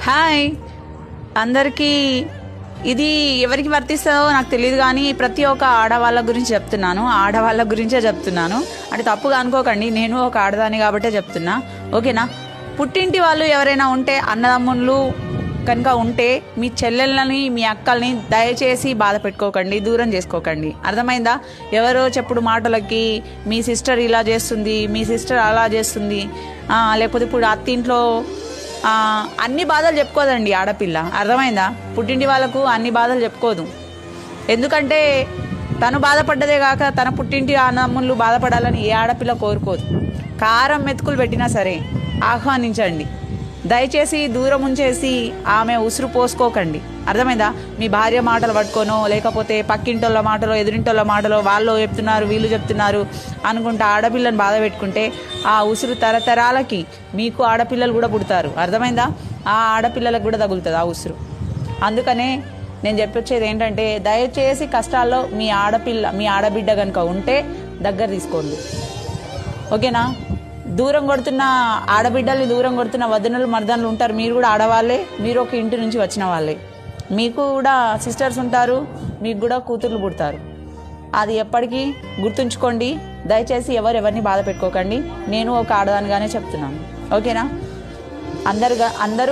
Hi అందరికీ. ఇది ఎవరికి వర్తిస్తుందో నాకు తెలియదు, కానీ ప్రతి ఒక్క ఆడవాళ్ళ గురించి చెప్తున్నాను, ఆడవాళ్ళ గురించే చెప్తున్నాను. అంటే తప్పుగా అనుకోకండి, నేను ఒక ఆడదాని కాబట్టే చెప్తున్నా, ఓకేనా? పుట్టింటి వాళ్ళు ఎవరైనా ఉంటే, అన్నదమ్ముళ్ళు కనుక ఉంటే, మీ చెల్లెళ్ళని మీ అక్కల్ని దయచేసి బాధ పెట్టుకోకండి, దూరం చేసుకోకండి. అర్థమైందా? ఎవరో చెప్పుడు మాటలకి మీ సిస్టర్ ఇలా చేస్తుంది, మీ సిస్టర్ అలా చేస్తుంది, లేకపోతే ఇప్పుడు అత్తింట్లో అన్ని బాధలు చెప్పుకోదండి ఆడపిల్ల. అర్థమైందా? పుట్టింటి వాళ్ళకు అన్ని బాధలు చెప్పుకోదు. ఎందుకంటే తను బాధపడ్డదే కాక తన పుట్టింటి అన్నదమ్ముళ్ళు బాధపడాలని ఏ ఆడపిల్ల కోరుకోదు. కారం మెతుకులు పెట్టినా సరే ఆహ్వానించండి. దయచేసి దూరం ఉంచేసి ఆమె ఉసురు పోసుకోకండి. అర్థమైందా? మీ భార్య మాటలు పట్టుకోనో, లేకపోతే పక్కింటోళ్ళ మాటలో, ఎదురింటోళ్ళ మాటలో, వాళ్ళు చెప్తున్నారు వీళ్ళు చెప్తున్నారు అనుకుంటా ఆడపిల్లని బాధ పెట్టుకుంటే ఆ ఉసురు తరతరాలకి మీకు ఆడపిల్లలు కూడా పుడతారు. అర్థమైందా? ఆ ఆడపిల్లలకు కూడా తగులుతుంది ఆ ఉసురు. అందుకనే నేను చెప్పొచ్చేది ఏంటంటే, దయచేసి కష్టాల్లో మీ ఆడబిడ్డ కనుక ఉంటే దగ్గర తీసుకోండి, ఓకేనా? దూరం కొడుతున్న ఆడబిడ్డల్ని దూరం కొడుతున్న వదినలు మర్దనలు ఉంటారు. మీరు కూడా ఆడవాళ్ళే, మీరు ఒక ఇంటి నుంచి వచ్చిన వాళ్ళే, మీకు కూడా సిస్టర్స్ ఉంటారు, మీకు కూడా కూతుర్లు పుడతారు. అది ఎప్పటికీ గుర్తుంచుకోండి. దయచేసి ఎవరిని బాధ పెట్టుకోకండి. నేను ఒక ఆడదానిగానే చెప్తున్నాను, ఓకేనా? అందరూ